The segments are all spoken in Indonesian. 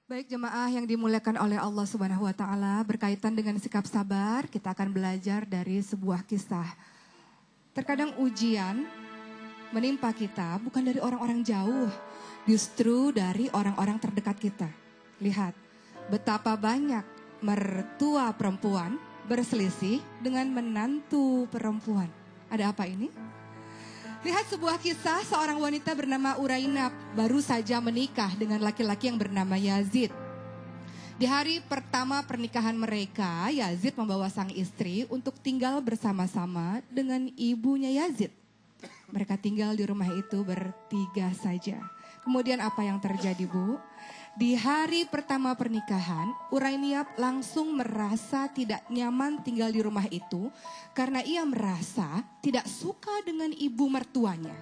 Baik jemaah yang dimuliakan oleh Allah Subhanahu wa taala, berkaitan dengan sikap sabar, kita akan belajar dari sebuah kisah. Terkadang ujian menimpa kita bukan dari orang-orang jauh, justru dari orang-orang terdekat kita. Lihat, betapa banyak mertua perempuan berselisih dengan menantu perempuan. Ada apa ini? Lihat sebuah kisah seorang wanita bernama Urainab baru saja menikah dengan laki-laki yang bernama Yazid. Di hari pertama pernikahan mereka, Yazid membawa sang istri untuk tinggal bersama-sama dengan ibunya Yazid. Mereka tinggal di rumah itu bertiga saja. Kemudian apa yang terjadi, Bu? Di hari pertama pernikahan, Urainab langsung merasa tidak nyaman tinggal di rumah itu karena ia merasa tidak suka dengan ibu mertuanya.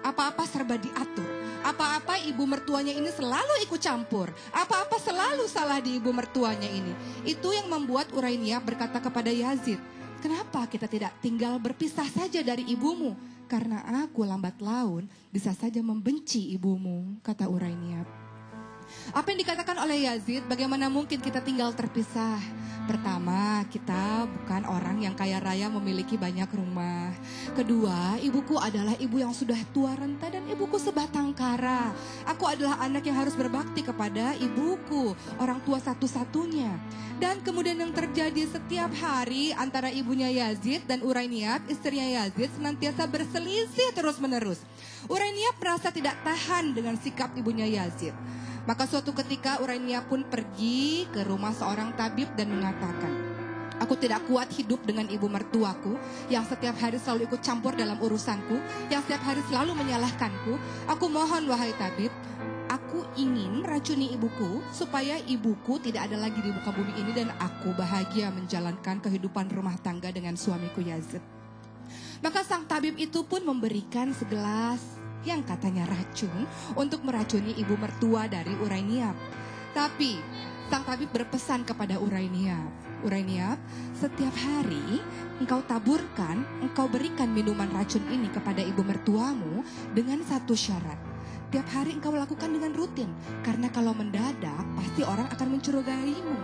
Apa-apa serba diatur, apa-apa ibu mertuanya ini selalu ikut campur, apa-apa selalu salah di ibu mertuanya ini. Itu yang membuat Urainab berkata kepada Yazid, "Kenapa kita tidak tinggal berpisah saja dari ibumu? Karena aku lambat laun bisa saja membenci ibumu," kata Urainab. Apa yang dikatakan oleh Yazid, bagaimana mungkin kita tinggal terpisah? Pertama, kita bukan orang yang kaya raya memiliki banyak rumah. Kedua, ibuku adalah ibu yang sudah tua renta dan ibuku sebatang kara. Aku adalah anak yang harus berbakti kepada ibuku, orang tua satu-satunya. Dan kemudian yang terjadi setiap hari antara ibunya Yazid dan Urainab, istrinya Yazid, senantiasa berselisih terus-menerus. Urainab merasa tidak tahan dengan sikap ibunya Yazid. Maka suatu ketika Urainab pun pergi ke rumah seorang tabib dan mengatakan, "Aku tidak kuat hidup dengan ibu mertuaku yang setiap hari selalu ikut campur dalam urusanku, yang setiap hari selalu menyalahkanku. Aku mohon wahai tabib, aku ingin meracuni ibuku supaya ibuku tidak ada lagi di muka bumi ini dan aku bahagia menjalankan kehidupan rumah tangga dengan suamiku Yazid." Maka sang tabib itu pun memberikan segelas yang katanya racun untuk meracuni ibu mertua dari Urainab. Tapi sang tabib berpesan kepada Urainab, "Urainab, setiap hari engkau taburkan, engkau berikan minuman racun ini kepada ibu mertuamu dengan satu syarat. Tiap hari engkau lakukan dengan rutin, karena kalau mendadak pasti orang akan mencurigaimu.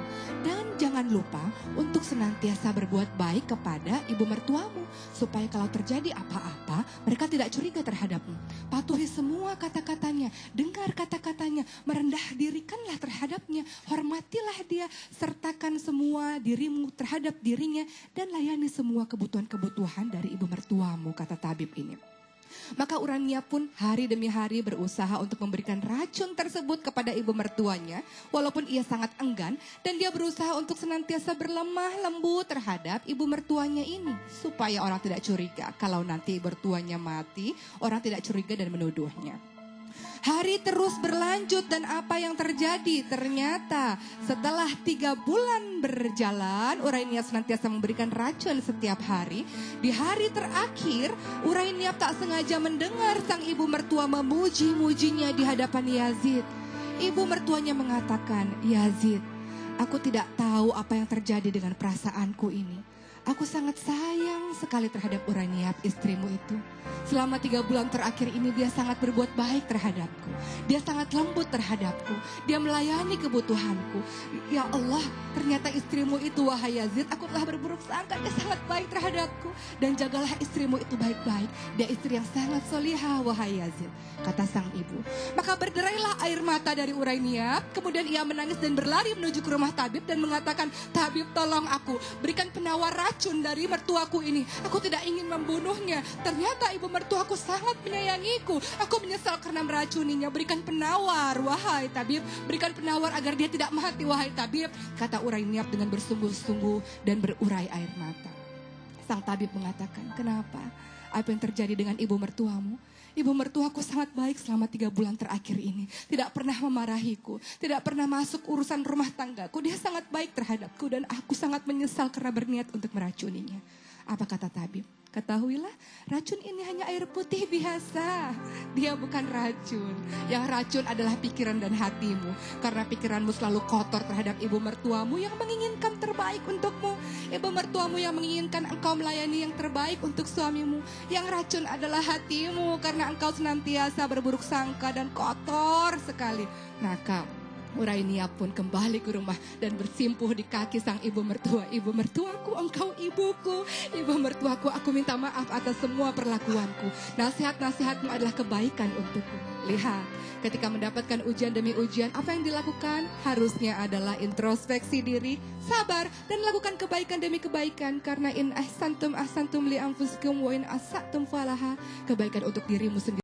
Dan jangan lupa untuk senantiasa berbuat baik kepada ibu mertuamu, supaya kalau terjadi apa-apa, mereka tidak curiga terhadapmu. Patuhi semua kata-katanya, dengar kata-katanya, merendah dirikanlah terhadapnya, hormatilah dia, sertakan semua dirimu terhadap dirinya, dan layani semua kebutuhan-kebutuhan dari ibu mertuamu," kata tabib ini. Maka Urainab pun hari demi hari berusaha untuk memberikan racun tersebut kepada ibu mertuanya, walaupun ia sangat enggan, dan dia berusaha untuk senantiasa berlemah lembut terhadap ibu mertuanya ini, supaya orang tidak curiga. Kalau nanti ibu mertuanya mati, orang tidak curiga dan menuduhnya. Hari terus berlanjut dan apa yang terjadi? Ternyata setelah 3 bulan berjalan, Urainab senantiasa memberikan racun setiap hari. Di hari terakhir, Urainab tak sengaja mendengar sang ibu mertua memuji-mujinya di hadapan Yazid. Ibu mertuanya mengatakan, "Yazid, aku tidak tahu apa yang terjadi dengan perasaanku ini. Aku sangat sayang sekali terhadap Urainab, istrimu itu. Selama 3 bulan terakhir ini dia sangat berbuat baik terhadapku. Dia sangat lembut terhadapku. Dia melayani kebutuhanku. Ya Allah, ternyata istrimu itu, wahai Yazid, aku telah berburuk sangka. Dia sangat baik terhadapku. Dan jagalah istrimu itu baik-baik. Dia istri yang sangat solihah, wahai Yazid," kata sang ibu. Maka berderailah air mata dari Urainab. Kemudian ia menangis dan berlari menuju ke rumah tabib dan mengatakan, "Tabib, tolong aku, berikan penawar racun dari mertuaku ini. Aku tidak ingin membunuhnya. Ternyata ibu mertuaku sangat menyayangiku. Aku menyesal karena meracuninya. Berikan penawar, wahai tabib. Berikan penawar agar dia tidak mati, wahai tabib," kata Urainab dengan bersungguh-sungguh dan berurai air mata. Sang tabib mengatakan, "Kenapa? Apa yang terjadi dengan ibu mertuamu? Ibu mertuaku sangat baik selama 3 bulan terakhir ini. Tidak pernah memarahiku. Tidak pernah masuk urusan rumah tanggaku. Dia sangat baik terhadapku dan aku sangat menyesal karena berniat untuk meracuninya." Apa kata tabib? "Ketahuilah, racun ini hanya air putih biasa. Dia bukan racun. Yang racun adalah pikiran dan hatimu. Karena pikiranmu selalu kotor terhadap ibu mertuamu yang menginginkan terbaik untukmu. Ibu mertuamu yang menginginkan engkau melayani yang terbaik untuk suamimu. Yang racun adalah hatimu karena engkau senantiasa berburuk sangka dan kotor sekali. Maka Urainia pun kembali ke rumah dan bersimpuh di kaki sang ibu mertua. Ibu mertuaku, engkau ibuku. Ibu mertuaku, aku minta maaf atas semua perlakuanku. Nasihat-nasihatmu adalah kebaikan untukku. Lihat, ketika mendapatkan ujian demi ujian, apa yang dilakukan? Harusnya adalah introspeksi diri, sabar, dan lakukan kebaikan demi kebaikan. Karena in ahsantum ahsantum li anfusikum wa in asatum falaha. Kebaikan untuk dirimu sendiri.